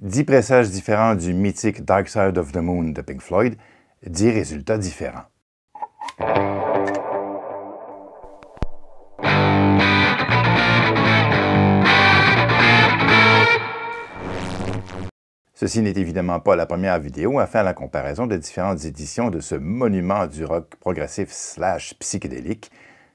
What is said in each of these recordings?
10 pressages différents du mythique Dark Side of the Moon de Pink Floyd, 10 résultats différents. Ceci n'est évidemment pas la première vidéo à faire la comparaison de différentes éditions de ce monument du rock progressif / psychédélique,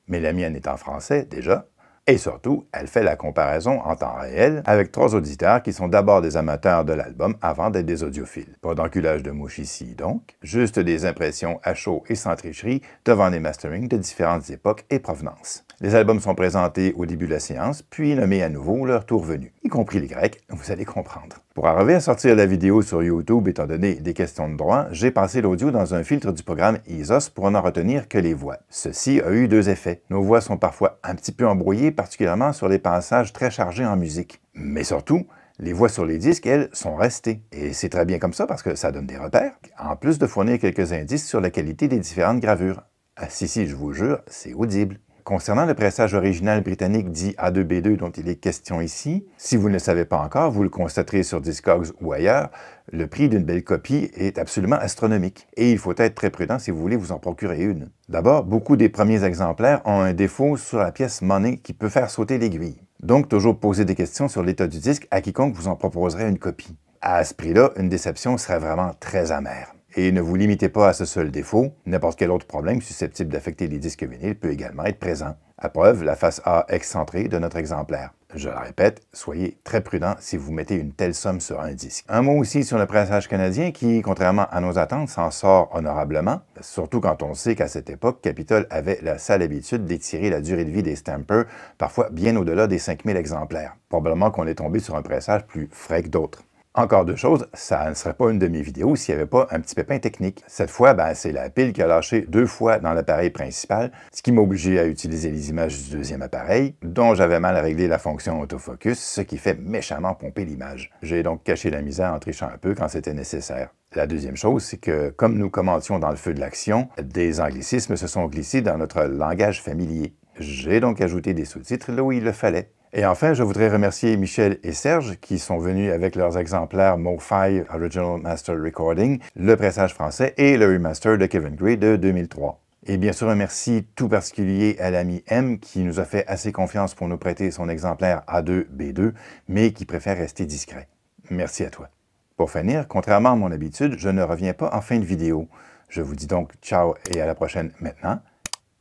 mais la mienne est en français déjà. Et surtout, elle fait la comparaison en temps réel avec 3 auditeurs qui sont d'abord des amateurs de l'album avant d'être des audiophiles. Pas d'enculage de mouche ici donc, juste des impressions à chaud et sans tricherie devant des masterings de différentes époques et provenances. Les albums sont présentés au début de la séance, puis nommés à nouveau leur tour venu, y compris les Grecs, vous allez comprendre. Pour arriver à sortir la vidéo sur YouTube étant donné des questions de droit, j'ai passé l'audio dans un filtre du programme Isos pour n'en retenir que les voix. Ceci a eu 2 effets. Nos voix sont parfois un petit peu embrouillées, particulièrement sur les passages très chargés en musique. Mais surtout, les voix sur les disques, elles, sont restées. Et c'est très bien comme ça parce que ça donne des repères, en plus de fournir quelques indices sur la qualité des différentes gravures. Ah si, je vous jure, c'est audible. Concernant le pressage original britannique dit A2B2 dont il est question ici, si vous ne le savez pas encore, vous le constaterez sur Discogs ou ailleurs, le prix d'une belle copie est absolument astronomique. Et il faut être très prudent si vous voulez vous en procurer une. D'abord, beaucoup des premiers exemplaires ont un défaut sur la pièce monnaie qui peut faire sauter l'aiguille. Donc, toujours poser des questions sur l'état du disque à quiconque vous en proposerait une copie. À ce prix-là, une déception serait vraiment très amère. Et ne vous limitez pas à ce seul défaut, n'importe quel autre problème susceptible d'affecter les disques vinyles peut également être présent. À preuve, la face A excentrée de notre exemplaire. Je le répète, soyez très prudent si vous mettez une telle somme sur un disque. Un mot aussi sur le pressage canadien qui, contrairement à nos attentes, s'en sort honorablement, surtout quand on sait qu'à cette époque, Capitol avait la sale habitude d'étirer la durée de vie des stampers, parfois bien au-delà des 5000 exemplaires. Probablement qu'on est tombé sur un pressage plus frais que d'autres. Encore 2 choses, ça ne serait pas une de mes vidéos s'il n'y avait pas un petit pépin technique. Cette fois, c'est la pile qui a lâché 2 fois dans l'appareil principal, ce qui m'a obligé à utiliser les images du deuxième appareil, dont j'avais mal réglé la fonction autofocus, ce qui fait méchamment pomper l'image. J'ai donc caché la misère en trichant un peu quand c'était nécessaire. La deuxième chose, c'est que, comme nous commentions dans le feu de l'action, des anglicismes se sont glissés dans notre langage familier. J'ai donc ajouté des sous-titres là où il le fallait. Et enfin, je voudrais remercier Michel et Serge qui sont venus avec leurs exemplaires Mo-Fi Original Master Recording, le pressage français et le remaster de Kevin Gray de 2003. Et bien sûr, un merci tout particulier à l'ami M qui nous a fait assez confiance pour nous prêter son exemplaire A2B2, mais qui préfère rester discret. Merci à toi. Pour finir, contrairement à mon habitude, je ne reviens pas en fin de vidéo. Je vous dis donc ciao et à la prochaine maintenant,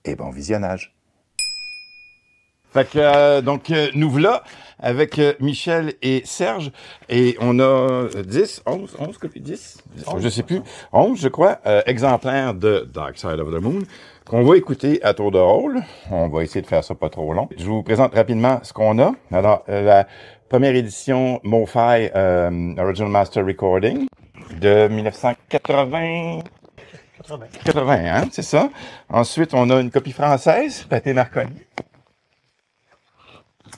et bon visionnage. Fait que, nous voilà avec Michel et Serge, et on a 11 copies, 10, je sais plus, 11 je crois, exemplaires de Dark Side of the Moon, qu'on va écouter à tour de rôle. On va essayer de faire ça pas trop long. Je vous présente rapidement ce qu'on a. Alors, la première édition Mo-Fi Original Master Recording de 1980... 80, hein, c'est ça. Ensuite, on a une copie française, Pathé Marconi.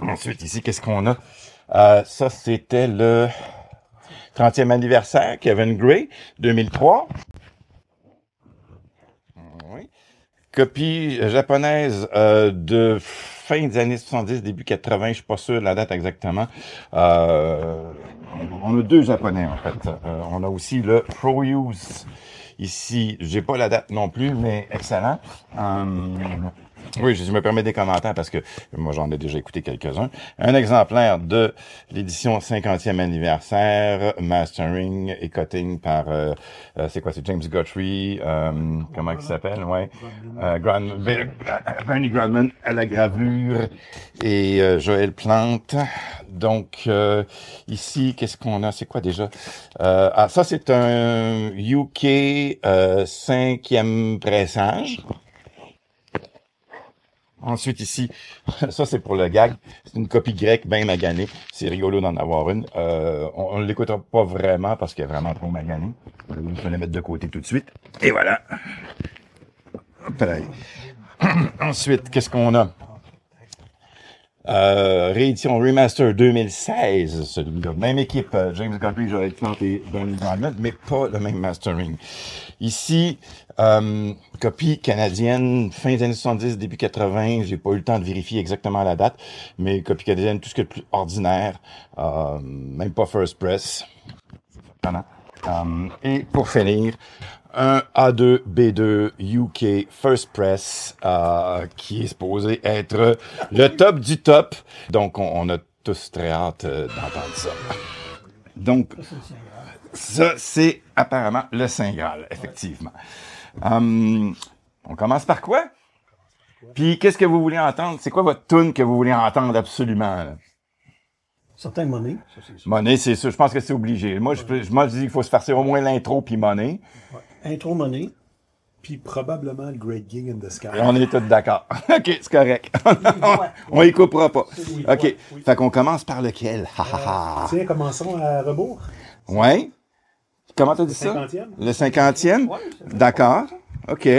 Ensuite, ici, qu'est-ce qu'on a? Ça, c'était le 30e anniversaire, Kevin Gray, 2003. Oui. Copie japonaise de fin des années 70, début 80, je suis pas sûr de la date exactement. On a 2 japonais, en fait. On a aussi le Pro Use. Ici, j'ai pas la date non plus, mais excellent. Oui, je me permets des commentaires parce que moi, j'en ai déjà écouté quelques-uns. Un exemplaire de l'édition 50e anniversaire, mastering et cutting par, c'est quoi, c'est James Guthrie, comment il s'appelle, ouais, Bernie Grandman à la gravure et Joël Plante. Donc, ici, qu'est-ce qu'on a? C'est quoi déjà? Ça, c'est un UK 5e pressage. Ensuite, ici, ça, c'est pour le gag. C'est une copie grecque bien maganée. C'est rigolo d'en avoir une. On ne l'écoutera pas vraiment parce qu'elle est vraiment trop maganée. Je vais la mettre de côté tout de suite. Et voilà. Hop là. Ensuite, qu'est-ce qu'on a? Réédition Remaster 2016, celui-là. Même équipe, James Guthrie, Joël Plante et Bernie Grandman, mais pas le même mastering. Ici, copie canadienne, fin des années 70, début 80, j'ai pas eu le temps de vérifier exactement la date, mais copie canadienne, tout ce qui est le plus ordinaire, même pas First Press. Voilà. Et pour finir, un A2 B2 UK First Press qui est supposé être le top du top. Donc, on a tous très hâte d'entendre ça. Donc, ça, c'est apparemment le Saint Graal, effectivement. On commence par quoi? Puis, qu'est-ce que vous voulez entendre? C'est quoi votre tune que vous voulez entendre absolument? Là? Certain Money, ça c'est sûr. Money, c'est sûr. Je pense que c'est obligé. Moi, je dis qu'il faut se farcir au moins l'intro puis Money. Ouais. Intro Money. Puis probablement le Great Gig in the Sky. Et on est tous d'accord. OK, c'est correct. On y coupera pas. OK. Fait qu'on commence par lequel? Tiens, commençons à rebours. Ouais. Comment t'as dit ça? 50e? Le 50e? Ouais, D'accord. OK.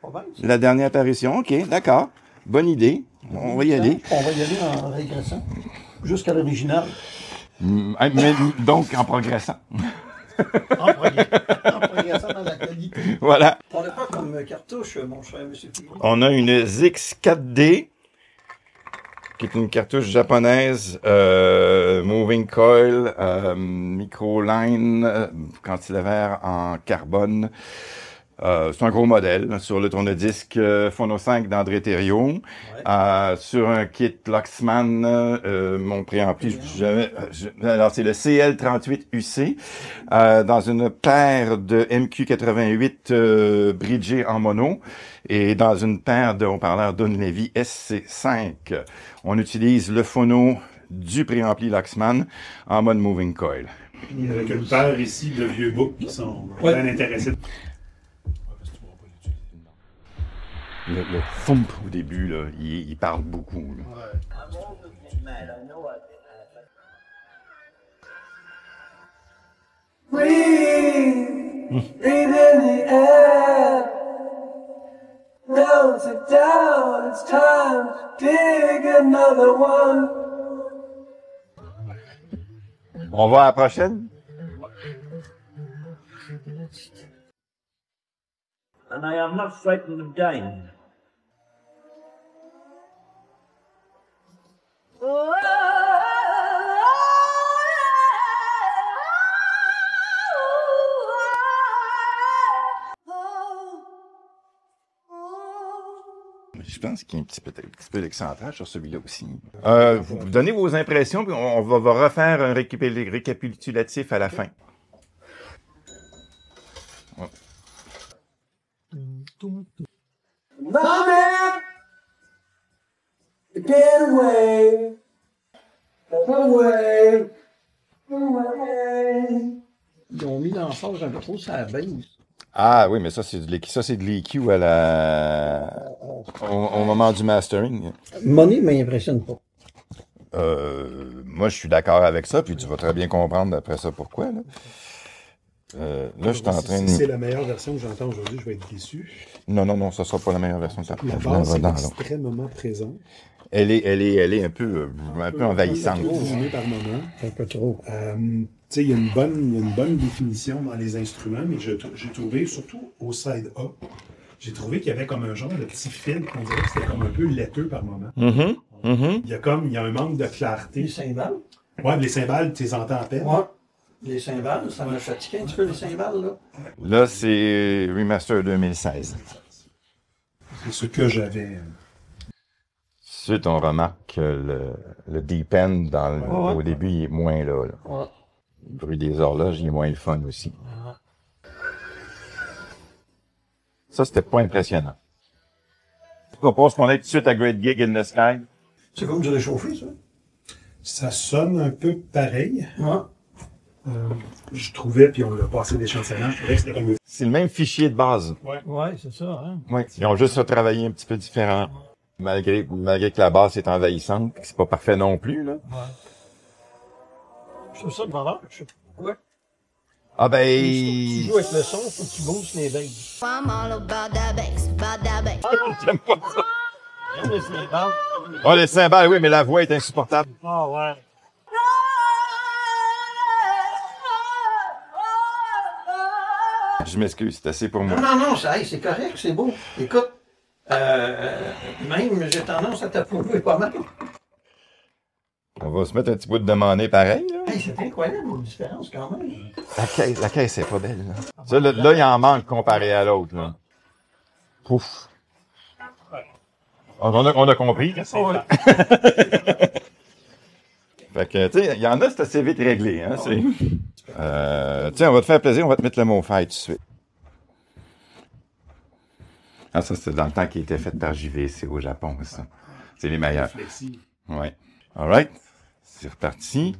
pas mal, ça. La dernière apparition. OK, d'accord. Bonne idée. On va y aller. On va y aller en régressant. Jusqu'à l'original. Mais donc, en progressant. En progressant dans la qualité. Voilà. On n'est pas comme cartouche, mon cher monsieur Philippe. On a une Zix 4D, qui est une cartouche japonaise, moving coil, microline, cantilever en carbone. C'est un gros modèle sur le tourne-disque Phono 5 d'André Thériault. Sur un kit Luxman, mon préampli, alors c'est le CL38UC, dans une paire de MQ88 bridgés en mono et dans une paire de haut-parleurs Dunleavy SC5. On utilise le phono du préampli Luxman en mode moving coil. Avec une paire ici de vieux books qui sont bien intéressés. Le thump au début, là, il parle beaucoup. Là. Breathe in the air. Melt it down. It's time to dig another one. On va à la prochaine? And I am not frightened of dying. Je pense qu'il y a un petit peu d'excentrage sur celui-là aussi. Vous donnez vos impressions, puis on va refaire un récapitulatif à la fin. Ouais. Mommy, get away, away, away. Ils ont mis l'emphase un peu trop sur la base. Ah oui, mais ça c'est de l'EQ à au moment du mastering. Money m'impressionne pas. Moi je suis d'accord avec ça, puis tu vas très bien comprendre après ça pourquoi. Là, je suis en train de... Si c'est la meilleure version que j'entends aujourd'hui, je vais être déçu. Non, ça sera pas la meilleure version de ta La basse est extrêmement présente. Elle est un peu envahissante. Un peu zoomée par moment. Un peu trop. Tu sais, il y a une bonne définition dans les instruments, mais j'ai trouvé, surtout au side A, j'ai trouvé qu'il y avait comme un genre de petit fil qu'on dirait que c'était comme un peu laiteux par moment. Il y a un manque de clarté. Les cymbales? Ouais, les cymbales, tu les entends à peine. Ouais. Les cymbales, ça m'a fatigué un petit peu, les cymbales, là. Là, c'est Remaster 2016. C'est ce que j'avais. Ensuite, on remarque que le deep end au début, il est moins là. Ouais. Le bruit des horloges, il est moins le fun aussi. Ça, c'était pas impressionnant. Je propose qu'on aille tout de suite à Great Gig in the Sky. C'est comme du réchauffé, ça. Ça sonne un peu pareil. Ouais. Je trouvais, puis on l'a passé d'échantillonnage, je trouvais que c'était comme... C'est le même fichier de base. Ouais, c'est ça, hein. Oui. Ils ont juste retravaillé un petit peu différent. Malgré que la basse est envahissante, c'est pas parfait non plus, là. Ouais. Je trouve ça de valeur, je sais pas pourquoi. Ah ben... Tu joues avec le son, faut que tu bouges les basses. I'm all about that bass, about that bass. J'aime pas ça. J'aime les cymbales. Oh, les cymbales, oui, mais la voix est insupportable. Ah ouais. Je m'excuse, c'est assez pour moi. Non, c'est correct, c'est beau. Écoute, même j'ai tendance à t'approuver pas mal. On va se mettre un petit bout de monnaie pareil. Là. Hey, c'est incroyable, une différence quand même. La caisse est pas belle. Là, ça, là, il en manque comparé à l'autre. Là. Pouf. On a compris. Oh, ouais. Fait que, tu sais, il y en a, c'est assez vite réglé. Hein, c'est... tiens, on va te faire plaisir, on va te mettre le mot faille tout de suite. Ah, ça, c'est dans le temps qui était fait par JVC au Japon, ça. C'est les meilleurs. Ouais. All right. C'est reparti.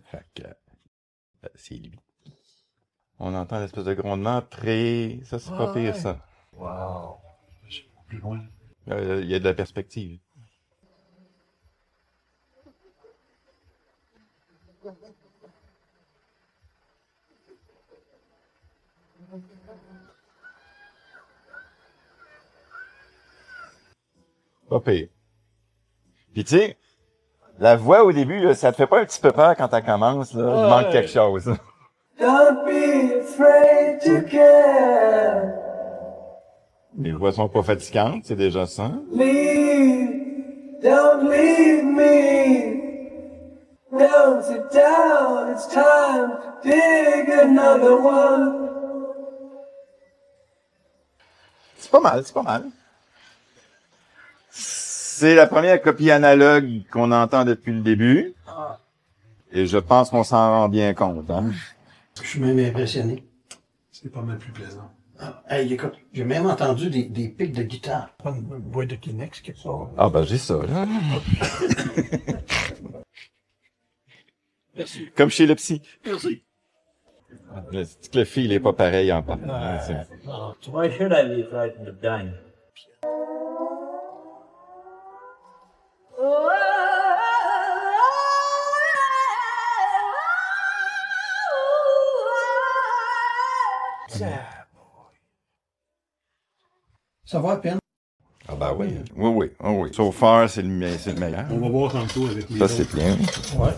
Fait que, c'est lui. On entend l'espèce de grondement après. Ça, c'est pas pire, ça. Wow. Plus loin. Il y a de la perspective. Pas pire. Puis tu sais, la voix au début, là, ça te fait pas un petit peu peur quand elle commence, là? Il manque quelque chose. Don't be afraid to care. Les voix sont pas fatigantes, c'est déjà ça. Leave, don't leave me. Don't sit down, it's time to dig another one. C'est pas mal, c'est pas mal. C'est la première copie analogue qu'on entend depuis le début. Et je pense qu'on s'en rend bien compte, hein. Je suis même impressionné. C'est pas mal plus plaisant. Ah, hey, écoute, j'ai même entendu des pics de guitare. Pas une boîte de Kleenex, quelque chose. Ah ben j'ai ça, là. Merci. Comme chez le psy. Merci. Le fil est pas pareil en part. Why should I be frightened of dying? Ça va à peine. Ah ben oui. Oui. So far, c'est le meilleur. On va voir tantôt avec les Ça, autres. c'est bien. Ouais.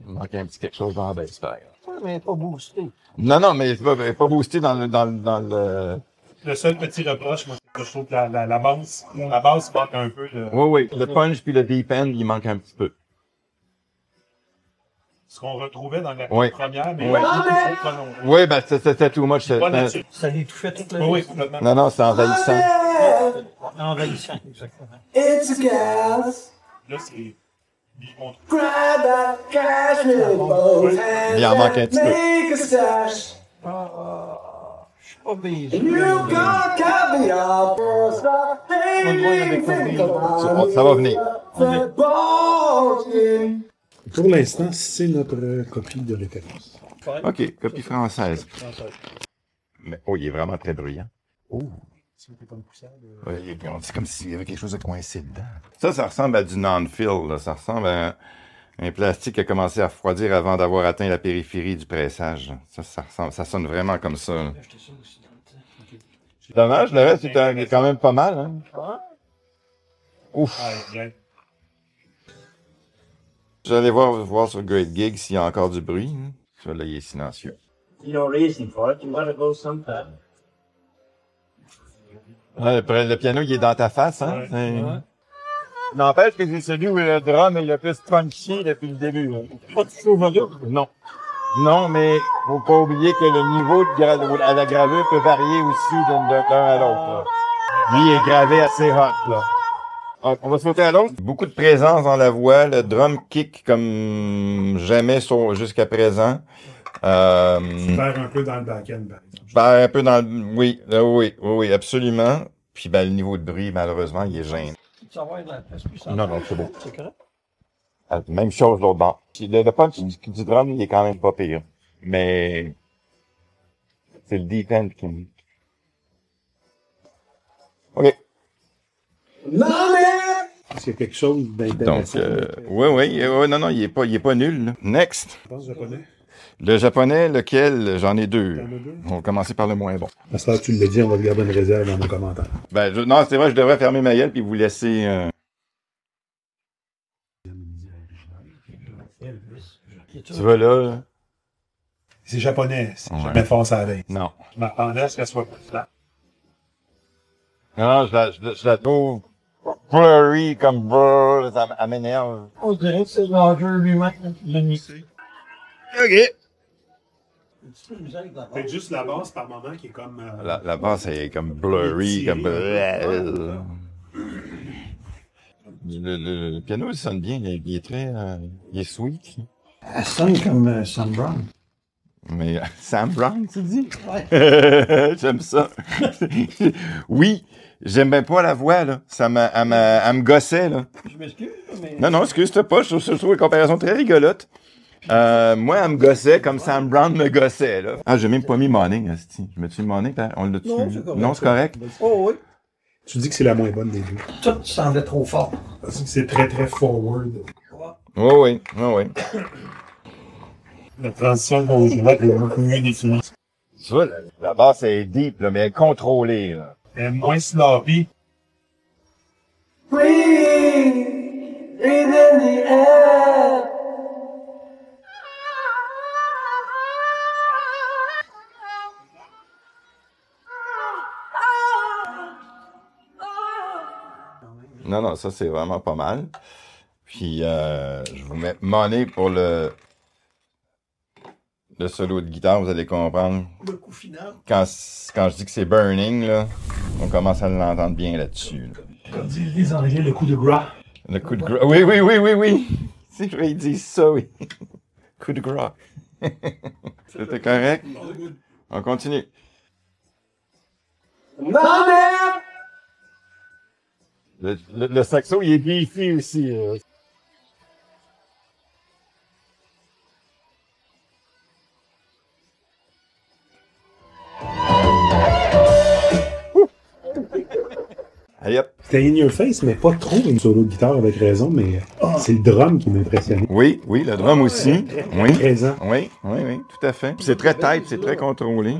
Il manque un petit quelque chose dans la baisse, par exemple. Ouais, mais pas boosté. Non, mais c'est pas boosté dans le... Le seul petit reproche, moi, c'est que je trouve que la base manque un peu de... Oui. Le punch puis le deep end, il manque un petit peu. Ce qu'on retrouvait dans la Oui. première, mais Oui. non. Oui, ben c'était too much. Pas là-dessus. Ça les touchait toute la Oui, vie. complètement. Non, c'est envahissant. Envahissant, exactement. It's a gas. Là, c'est... on trouve- Grab that cash with both hands Il en manque un petit peu. make a stash. Je suis pas baisé. You got caviar for a start. Ça va venir. Pour l'instant, c'est notre copie de référence. OK, copie française. Mais, il est vraiment très bruyant. Ouais, on dit comme s'il y avait quelque chose de coincé dedans. Ça ressemble à du non-fill, là. Ça ressemble à un plastique qui a commencé à refroidir avant d'avoir atteint la périphérie du pressage. Ça sonne vraiment comme ça. Là. C'est dommage, le reste est quand même pas mal, hein. Ouf. Je vais aller voir sur Great Gig s'il y a encore du bruit. Hein. Ça, là, il est silencieux. There's no reason for it. You gotta go sometime. Ouais, le piano, il est dans ta face, hein. N'empêche que c'est celui où le drum est le plus punchy depuis le début. Hein. Pas de souvenir. Non. Non, mais faut pas oublier que le niveau à la gravure peut varier aussi d'un à l'autre. Là. Lui, il est gravé assez hot, là. On va sauter à l'autre. Beaucoup de présence dans la voix. Le drum kick comme jamais jusqu'à présent. Faire un peu dans le back-end, par exemple. Ben, un peu dans le... Oui, absolument. Puis ben, le niveau de bruit, malheureusement, il est gênant. Ça va être la puissance. Non, c'est bon. C'est correct? Même chose l'autre bord. Le punch du drum, il est quand même pas pire. Mais c'est le deep end qui me... OK. Est-ce qu'il y a quelque chose Donc, d'intéressant? non, il est pas nul. Là. Next. Je pense japonais. Le japonais, lequel? J'en ai deux. T'en as deux? On va commencer par le moins bon. À ce que tu l'as dit, on va te garder une réserve dans nos commentaires. Ben, non, c'est vrai, je devrais fermer ma gueule puis vous laisser... Tu vois là? C'est japonais, c'est Ouais. jamais fort à la veille. Non. Je m'attendais à ce qu'elle soit plus là. Non, je la trouve flurry, comme brrr, ça m'énerve. On dirait que c'est Roger lui-même, le mixé. OK. C'est juste la basse par moment qui est comme... La basse est comme blurry, comme... Le piano, il sonne bien, il est très... il est sweet. Elle sonne comme Sam Brown. Mais Sam Brown, tu dis? Ouais. J'aime ça. Oui, j'aimais pas la voix, là. Elle me gossait, là. Je m'excuse, mais... Non, excuse-toi pas, je trouve une comparaison très rigolote. Moi, elle me gossait comme Sam Brown me gossait, là. Ah, j'ai même pas mis Money, asti. Je me-tu mis Money? On l'a-tu? Non, c'est correct. Non, c'est correct. Oh oui. Tu dis que c'est la moins bonne des deux. Tout semblait trop fort. Parce que c'est très, très forward. Oh oui. La transition qu'on voit est beaucoup mieux définie. Tu vois, la basse est deep, là, mais elle est contrôlée, là. Elle est moins sloppy. Breathe in the air. Non, ça, c'est vraiment pas mal. Puis, je vous mets Money pour le solo de guitare, vous allez comprendre. Le coup final. Quand je dis que c'est burning, là, on commence à l'entendre bien là-dessus, là. Comme disent les Anglais, le coup de gras. Le coup de gras. Oui. C'est vrai, ils disent ça, oui. Coup de gras. C'était correct? On continue. Le saxo, il est beefy aussi. Allez hop. C'était in your face, mais pas trop une solo de guitare avec raison, mais c'est le drum qui m'impressionnait. Oui, le drum aussi. Oui. Présent. Oui, tout à fait. Puis c'est très tight, c'est très contrôlé.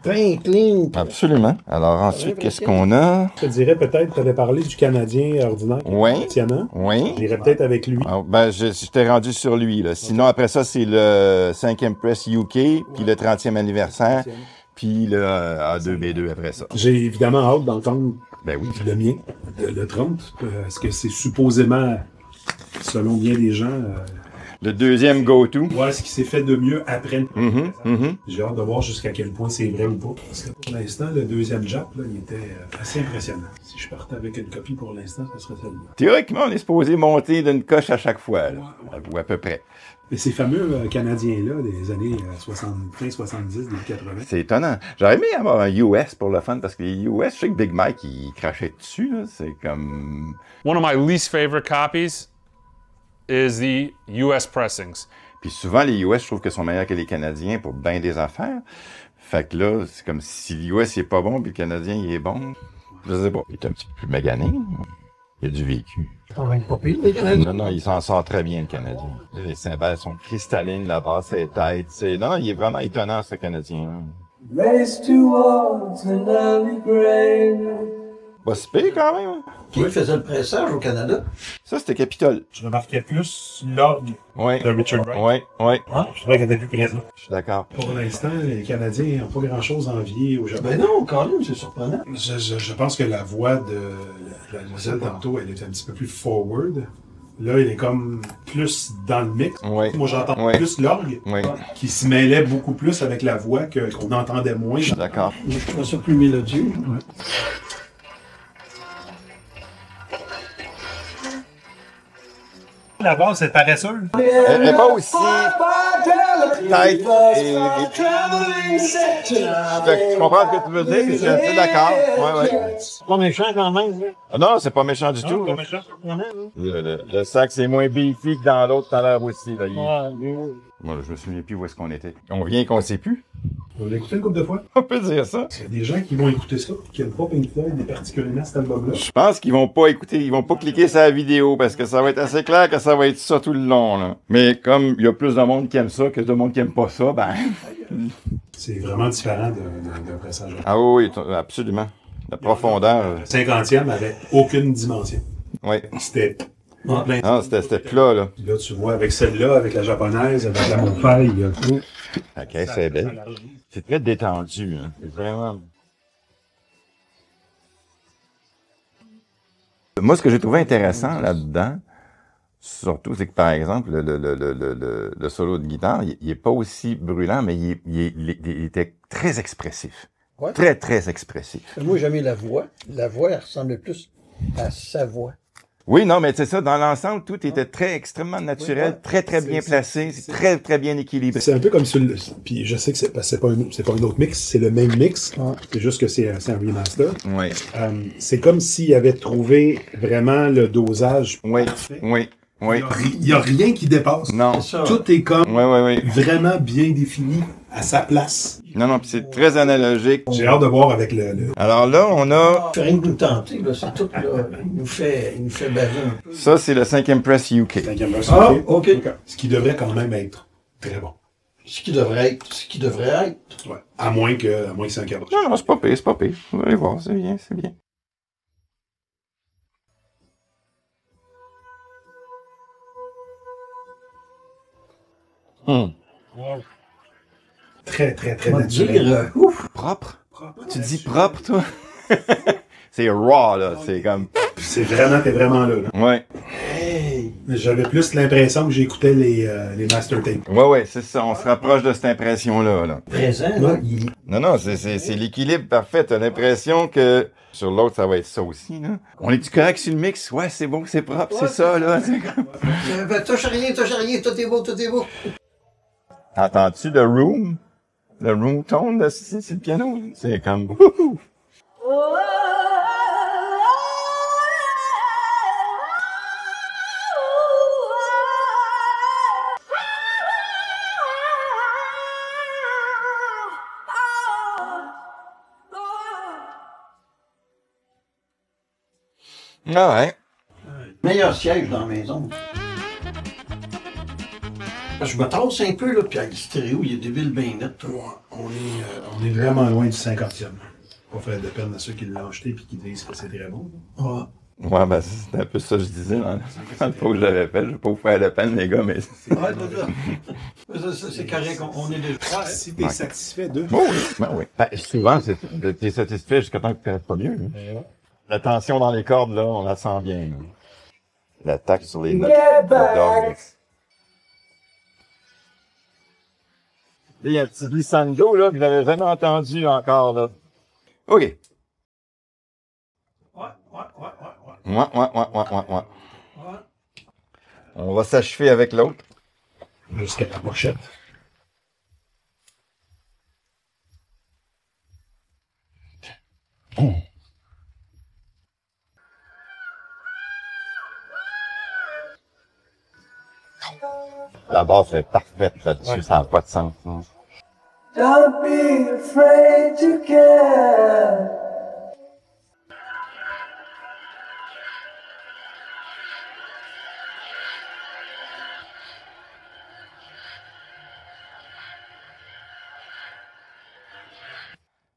Bien clean. Absolument. Alors ensuite, qu'est-ce qu'on a? Je te dirais peut-être, tu avais parlé du Canadien ordinaire. Oui. Tiana. Oui. J'irais peut-être avec lui. Ah, ben, j'étais rendu sur lui, là. Sinon, après ça, c'est le 5e Press UK, puis le 30e anniversaire, puis le A2B2 après ça. J'ai évidemment hâte d'entendre Ben oui. le mien, le 30, parce que c'est supposément, selon bien des gens, Le deuxième go-to. ouais, ce qui s'est fait de mieux après. Mhm. J'ai hâte de voir jusqu'à quel point c'est vrai ou pas. Parce que pour l'instant, le deuxième jap, là, il était assez impressionnant. Si je partais avec une copie pour l'instant, ce serait celle-là. Théoriquement, on est supposé monter d'une coche à chaque fois, là. Ou à peu près. Mais ces fameux Canadiens-là, des années 70, 70, des 80. C'est étonnant. J'aurais aimé avoir un US pour le fun, parce que les US, je sais que Big Mike, il crachait dessus, là. C'est comme... One of my least favorite copies is the US pressings. Puis souvent, les US, je trouve que sont meilleurs que les Canadiens pour bien des affaires. Fait que là, c'est comme si l'US, il est pas bon, puis le Canadien, il est bon. Je sais pas. Il est un petit peu plus magané. Il a du vécu. Quand même pas pire, les Canadiens. Non, il s'en sort très bien, le Canadien. Les cymbales sont cristallines, la basse est tête. Non, il est vraiment étonnant, ce Canadien. Race towards an early grave. Pas si pire, quand même. Qui faisait le pressage au Canada? Ça, c'était Capitole. Je remarquais plus l'orgue Oui. de Richard Wright. Oui. Je trouvais qu'elle était plus présente. Je suis d'accord. Pour l'instant, les Canadiens n'ont pas grand-chose à envier au Japon. Ben non, quand même, c'est surprenant. Je pense que la voix de la tantôt, elle est un petit peu plus forward. Là, il est comme plus dans le mix. Oui. Moi, j'entends Oui. plus l'orgue Oui. qui se mêlait beaucoup plus avec la voix qu'on entendait moins. Je suis d'accord. Je trouve ça plus mélodieux. La basse est paresseuse. Elle n'est pas aussi tight et... Je comprends ce que tu veux dire, je suis d'accord. Ouais. C'est pas méchant quand même. Hein? Ah non, c'est pas méchant du tout. Le sac, c'est moins beefy que dans l'autre tout à l'heure aussi. Là. Moi, je me souviens plus où est-ce qu'on était. On vient qu'on sait plus. On l'a écouté une couple de fois. On peut dire ça. Il y a des gens qui vont écouter ça, qui n'aiment pas Pink Floyd, mais particulièrement cet album-là. Je pense qu'ils vont pas écouter, ils vont pas cliquer sur la vidéo parce que ça va être assez clair que ça va être ça tout le long, là. Mais comme il y a plus de monde qui aime ça que de monde qui aime pas ça, ben... C'est vraiment différent d'un pressage. Ah oui, absolument. La profondeur. Le 50e avait aucune dimension. Oui. C'était plein. Ah, c'était plat, là. Là, tu vois, avec celle-là, avec la japonaise, avec la Monfaille, il y a tout. Ok, c'est belle. C'est très détendu, hein. C'est vraiment... Moi, ce que j'ai trouvé intéressant là-dedans, surtout, c'est que, par exemple, le solo de guitare, il est pas aussi brûlant, mais il était très expressif. Ouais. Très, très expressif. Moi, j'aimais la voix. La voix, elle ressemblait plus à sa voix. Oui, non, mais c'est ça, dans l'ensemble, tout était très, extrêmement naturel, Oui, très, très bien placé, c'est très, très bien équilibré. C'est un peu comme sur le... Puis je sais que c'est pas un autre mix, c'est le même mix. Ouais. C'est juste que c'est un remaster. Oui, C'est comme s'il avait trouvé vraiment le dosage oui, parfait. oui, oui. Il y a rien qui dépasse. Non. C'est ça. Tout est comme Oui, oui, oui. vraiment bien défini à sa place. Non, non, puis c'est très analogique. J'ai hâte de voir avec le... Alors là, on a... Il fait rien que nous tenter, là. C'est tout, là. Il nous fait baver un peu. Ça, c'est le 5e Press UK. Ah, OK. Ce qui devrait quand même être très bon. Ce qui devrait être. Ouais. À moins que c'est un caboche. Non, non, c'est pas pire, c'est pas pire. Vous allez voir, c'est bien, c'est bien. Très, très, très On va naturel. dire, ouf. Propre? Tu dis propre, toi? C'est raw, là. C'est comme... C'est vraiment, t'es vraiment là. Ouais. Hey. J'avais plus l'impression que j'écoutais les master tapes. Ouais, ouais, c'est ça. On se rapproche de cette impression-là, là. Présent, là, il... Non, non, c'est l'équilibre parfait. T'as l'impression que sur l'autre, ça va être ça aussi, là. On est-tu correct sur le mix? Ouais, c'est bon, c'est propre, c'est ça, là. C'est comme... Ben, touche rien, tout est beau, tout est beau. Entends-tu le room? Le room tone, là, c'est le piano. C'est comme... Wouhou! Ah ouais. Meilleur siège dans la maison. Je me tasse un peu, là, puis avec le stéréo, il y a des villes bien nettes. On est vraiment loin du 50e. Pas faire de peine à ceux qui l'ont acheté et qui disent que c'est très bon. Ouais. Ouais, ben, c'est un peu ça que je disais dans le fois que je l'avais fait. Je vais pas vous faire de peine, les gars, mais... Ouais, c'est ça. C'est correct, on est déjà... Si t'es satisfait de... Oh, oui, ben oui. Ben, souvent, t'es satisfait jusqu'à temps que tu ne pas mieux. Hein. La tension dans les cordes, là, on la sent bien. Là. L'attaque sur les notes. Là, il y a un petit glissando, là, que je n'avais jamais entendu encore, là. OK. Ouais. On va s'achever avec l'autre. Jusqu'à la pochette. La basse est parfaite là-dessus, ça n'a pas de sens. Hein. Don't be afraid to care.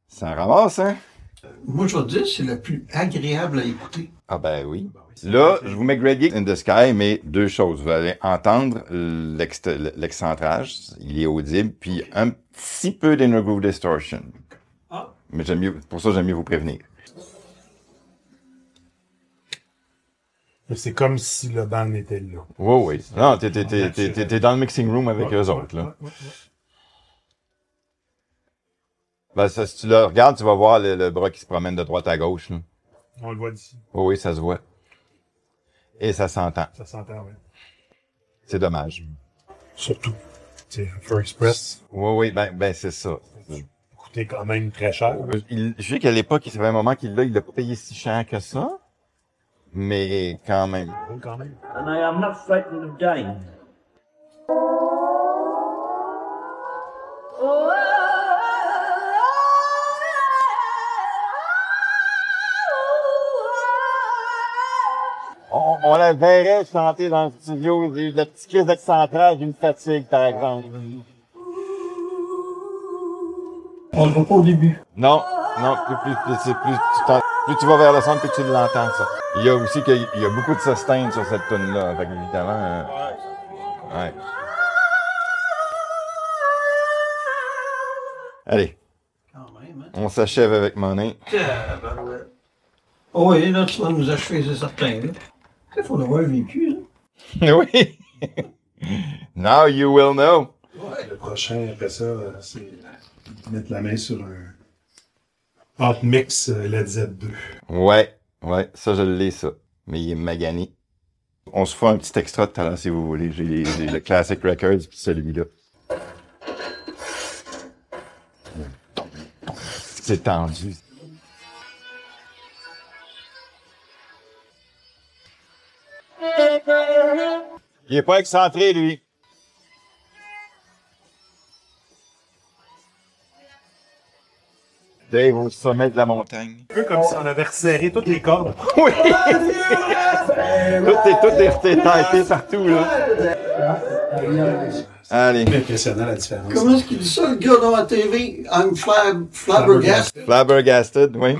Ça ramasse, hein? Moi, je vais te dire, c'est le plus agréable à écouter. Ah ben oui. Là, je vous mets Grady in the Sky, mais deux choses. Vous allez entendre l'excentrage, il est audible, puis un petit peu d'inner groove distortion. Ah. Mais j'aime mieux, pour ça, j'aime mieux vous prévenir. C'est comme si le band était là. Oui, oui. Non, t'es dans le mixing room avec eux autres, là. Ben, ça, si tu le regardes, tu vas voir le bras qui se promène de droite à gauche, là. On le voit d'ici. Oui, oui, ça se voit. Et ça s'entend. Ça s'entend, oui. C'est dommage. Surtout, tu sais, For Express, Oui, oui, ben, c'est ça. coûtait quand même très cher. Je sais qu'à l'époque, il y avait un moment qu'il l'a pas payé si cher que ça. Mais quand même. Oui, quand même. And I am not frightened of dying. On la verrait chanter dans le studio, le petit crise d'excentrage d'une fatigue, par exemple. On le voit pas au début. Non, plus tu vas vers le centre, plus tu l'entends, ça. Il y a aussi qu'il y a beaucoup de sustain sur cette tune-là. Fait évidemment, ouais. Allez, Quand même, hein. on s'achève avec Monin. Tabarouette. Oh oui, là, tu vas nous achever, c'est certain. Il faut l'avoir vécu. Là. Oui. Now you will know. Ouais. Le prochain, après ça, c'est mettre la main sur un Hot Mix Led Z2. Ouais, ça je l'ai, ça. Mais il est magané. On se fait un petit extra de talent si vous voulez. J'ai le Classic Records puis celui-là. C'est tendu. Il est pas excentré, lui. Dave au sommet de la montagne. Un peu comme si on avait resserré toutes les cordes. Oui! tout est taillé partout, là. Allez. Impressionnant la différence. Comment est-ce qu'il dit ça, le gars dans la TV? I'm flabbergasted. Flabbergasted, oui.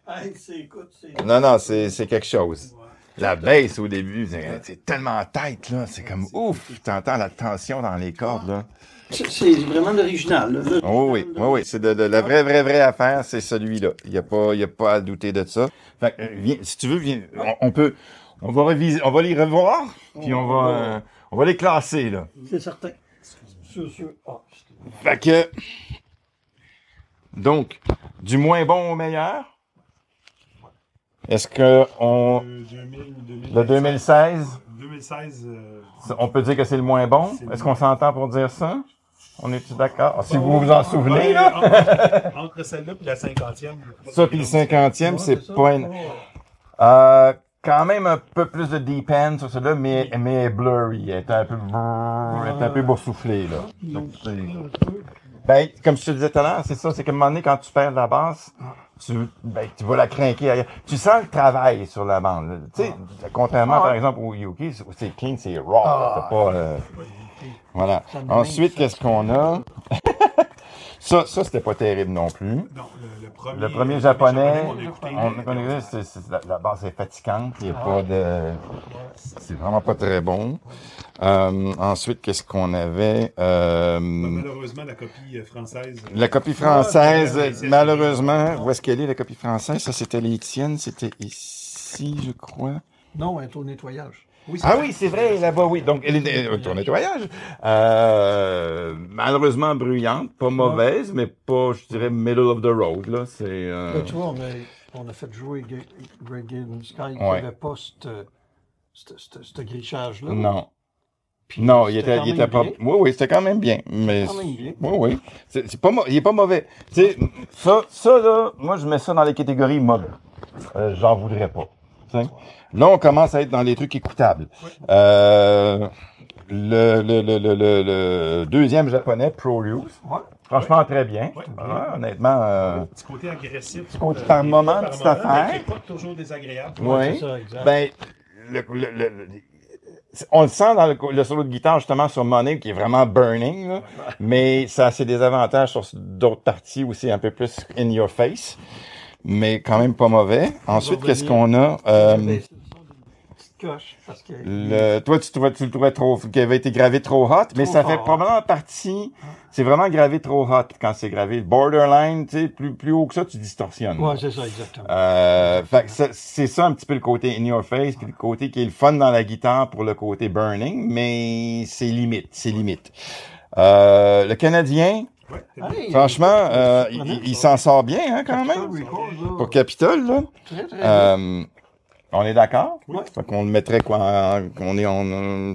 Hey, écoute, c'est... Non, c'est quelque chose. La basse au début, c'est tellement tête, là. C'est comme ouf! T'entends la tension dans les cordes, là. C'est vraiment l'original, là. Oh oui. C'est de la vraie affaire, c'est celui-là. Il y a pas à douter de ça. Fait que, viens, si tu veux, viens, on va les revoir, puis on va les classer, là. C'est certain. Sûr. Ah, Fait que, donc, du moins bon au meilleur. Est-ce que le 2016, 2016, on peut dire que c'est le moins bon? Est-ce qu'on s'entend pour dire ça? On est-tu d'accord? Si vous vous en souvenez, là? Entre celle-là et la 50e. Ça puis le 50e, c'est pas une... quand même un peu plus de deep end sur celui-là, mais blurry. Elle était un peu boursouflée, là. Donc, ben, comme je te disais tout à l'heure, c'est ça, c'est qu'à un moment donné, quand tu perds la basse, tu vas la craquer ailleurs. Tu sens le travail sur la bande. Tu sais, contrairement, par exemple, au UK, c'est clean, c'est raw. C'est pas, voilà. Ensuite, qu'est-ce qu'on a? Ça, c'était pas terrible non plus. Non, le premier japonais, on a écouté. la base est fatigante. Il y a pas de, c'est vraiment pas très bon. Ensuite, qu'est-ce qu'on avait? Malheureusement, la copie française. La copie française, malheureusement, où est-ce qu'elle est, la copie française? Ça, c'était les tiennes, c'était ici, je crois. non, elle est au nettoyage. Oui, Oui, c'est vrai, là-bas, oui. Donc, elle est au nettoyage. Malheureusement bruyante, pas mauvaise, mais pas, je dirais, middle of the road, là. C'est, Là, tu vois, on a fait jouer Greg Gillen Sky qui Ouais. n'avait pas ce grichage-là. Non. Puis Non, il c'était était quand pas, même bien. oui, c'était quand même bien, mais, Quand même bien. oui. C'est pas, il est pas mauvais. Tu sais, ça, là, moi, je mets ça dans les catégories mauvais. J'en voudrais pas. T'sais. Là, on commence à être dans les trucs écoutables. Le deuxième japonais, ProLuse. Ouais. Franchement, très bien. Ouais. Honnêtement, Petit côté agressif. Petit côté par moment, petite affaire. Mais qui est pas toujours désagréable. oui. c'est ça, exact. Ben, on le sent dans le solo de guitare, justement, sur Money, qui est vraiment burning, là. Mais ça a ses désavantages sur d'autres parties où c'est un peu plus in your face. Mais quand même pas mauvais. Ensuite, qu'est-ce qu'on a? Mais ce sont des petites coches, parce que... Toi, tu le trouvais trop, qu'il avait été gravé trop hot, mais ça fait probablement partie, c'est vraiment gravé trop hot quand c'est gravé. Borderline, tu sais, plus haut que ça, tu distorsionnes. Ouais, c'est ça, exactement. Fait que c'est ça un petit peu le côté in your face, puis le côté qui est le fun dans la guitare pour le côté burning, mais c'est limite. Le Canadien, Hey, franchement, il s'en sort bien, hein, quand Capitol même. Records, là, Pour Capitol, là. très, très bien. On est d'accord? Oui. Fait qu'on le mettrait quoi? On est en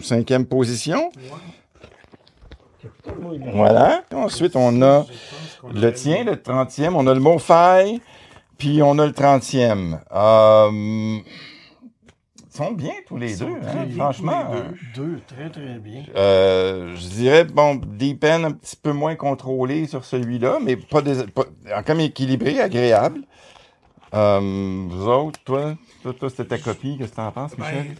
5e position. Voilà. Ensuite, on a le tien, le 30e. On a le Mo-Fi, puis on a le 30e. Ils sont bien tous les deux, hein, franchement. Deux, très, très bien. Je dirais, bon, Deep End un petit peu moins contrôlé sur celui-là, mais pas quand même équilibré, agréable. Vous autres, toi, c'était ta copie, qu'est-ce que t'en penses, Michel?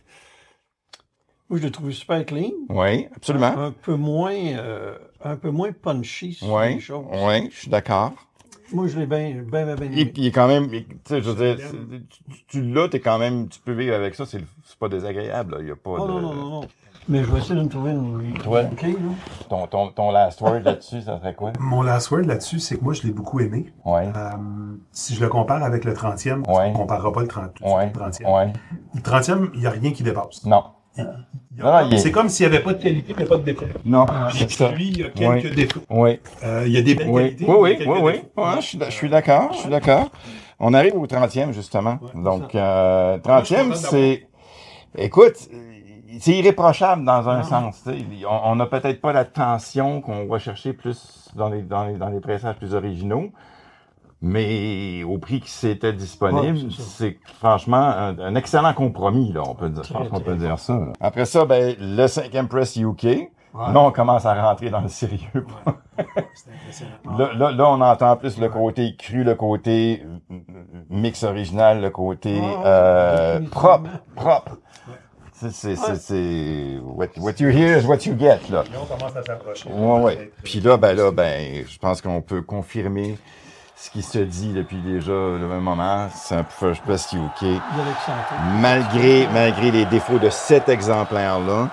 Moi, je l'ai trouvé super clean. Oui, absolument. Un peu moins punchy sur Oui, les choses. oui, je suis d'accord. Moi, je l'ai bien aimé. Il est quand même, tu sais, je veux dire, tu l'as, tu peux vivre avec ça, c'est pas désagréable, là. Il y a pas Oh, de... non. Mais je vais essayer de me trouver une Toi? clé, là. Ton last word là-dessus, ça serait quoi? Mon last word là-dessus, c'est que moi, je l'ai beaucoup aimé. Ouais. Si je le compare avec le 30e, Ouais. on ne comparera pas le 30e. Ouais. Le 30e, il n'y a rien qui dépasse. Non. C'est comme s'il n'y avait pas de qualité, mais pas de défaut. Non, Puis c'est ça. lui, il y a quelques défauts. Oui. Il y a des belles Oui, qualités. oui, mais oui, quelques oui, oui. défauts. Ouais, je suis d'accord, je suis d'accord. On arrive au 30e, justement. Donc, 30e, c'est... Écoute, c'est irréprochable dans un sens. Tu sais. On n'a peut-être pas la tension qu'on va chercher plus dans les pressages plus originaux, mais au prix qui s'était disponible, c'est franchement un excellent compromis, là, on peut dire. Je pense qu'on peut dire ça. Là. Après ça, ben, le 5e Press UK. Là, on commence à rentrer dans le sérieux. Là, on entend plus le côté cru, le côté mix original, le côté propre. C'est what you hear is what you get, là. Là, on commence à s'approcher. Ouais. Puis là, je pense qu'on peut confirmer ce qui se dit depuis déjà le même moment. C'est un First Press UK. Malgré les défauts de cet exemplaire-là,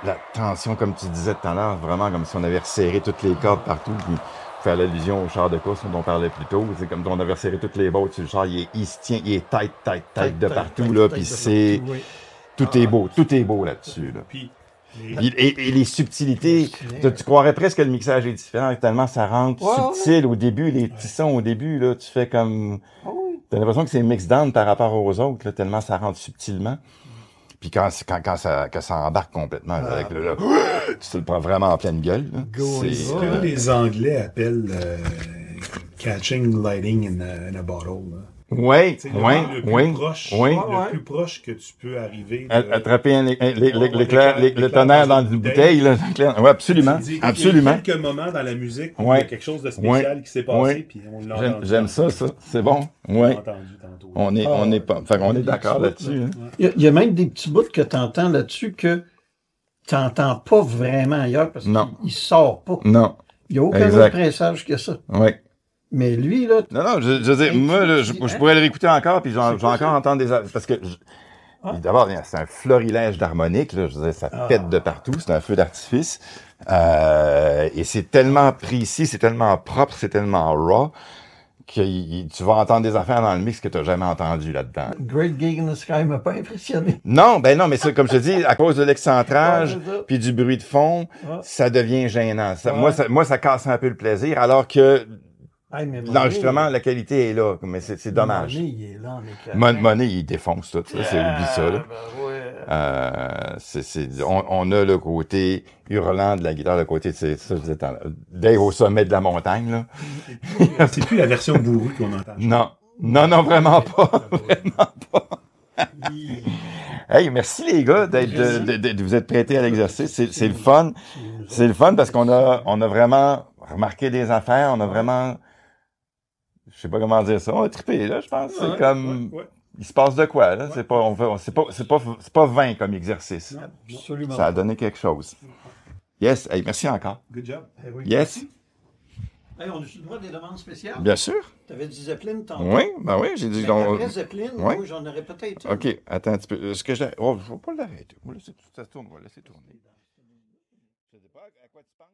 la tension, comme tu disais tout à l'heure, vraiment comme si on avait resserré toutes les cordes partout, puis faire l'allusion au char de course dont on parlait plus tôt. C'est comme si on avait resserré toutes les bottes sur le char, il se tient, il est tight de partout, là, puis c'est... Tout est beau là-dessus, là. Et les subtilités, tu croirais presque que le mixage est différent, tellement ça rentre subtil au début, les petits sons au début, là, tu fais comme... T'as l'impression que c'est mix down par rapport aux autres, là, tellement ça rentre subtilement. Puis quand ça embarque complètement, là, avec là, tu te le prends vraiment en pleine gueule. C'est ce que les Anglais appellent catching lighting in a bottle. Là. Le plus proche que tu peux arriver. Attraper le tonnerre dans une bouteille, là. Ouais, absolument. Il y a quelques moments dans la musique où il y a quelque chose de spécial qui s'est passé, puis on l'a entendu. J'aime ça. C'est bon. Ouais. On est d'accord là-dessus. Hein. Il y a même des petits bouts que tu entends là-dessus que tu n'entends pas vraiment ailleurs parce qu'il sort pas. Non. Il n'y a aucun autre pressage que ça. Oui. Mais lui, là... Non, je veux dire, moi, là, je pourrais le réécouter encore, puis j'ai encore entendre des... Parce que, d'abord, c'est un florilège d'harmonique, là, je veux dire, ça pète de partout, c'est un feu d'artifice, et c'est tellement précis, c'est tellement propre, c'est tellement raw, que tu vas entendre des affaires dans le mix que tu n'as jamais entendu là-dedans. Great Gig in the Sky m'a pas impressionné. Non, mais ça, comme je te dis, à cause de l'excentrage, puis du bruit de fond, ça devient gênant. Moi, ça casse un peu le plaisir, alors que l'enregistrement, la qualité est là, mais c'est dommage. Monet, il est là, en Monet, il défonce tout, ça, c'est oublie ça, là. On a le côté hurlant de la guitare, le côté, Dave au sommet de la montagne, là. C'est plus la version bourrue qu'on entend. Non, vraiment pas. Vraiment pas. Hey, merci les gars de vous être prêtés à l'exercice. C'est le fun. C'est le fun parce qu'on a vraiment remarqué des affaires, on a vraiment, je sais pas comment dire ça, on a trippé, là, je pense. C'est comme, il se passe de quoi, là. C'est pas vain comme exercice. Absolument. Ça a donné quelque chose. Yes. Hey, merci encore. Good job. Yes. Hey, on a le droit des demandes spéciales? Bien sûr. Tu avais dit Zeppelin tantôt. Oui, j'ai dit... Après Zeppelin, moi, j'en aurais peut-être... OK, attends un petit peu. Je vais pas l'arrêter. Ça se tourne, on va laisser tourner. Je sais pas à quoi tu penses.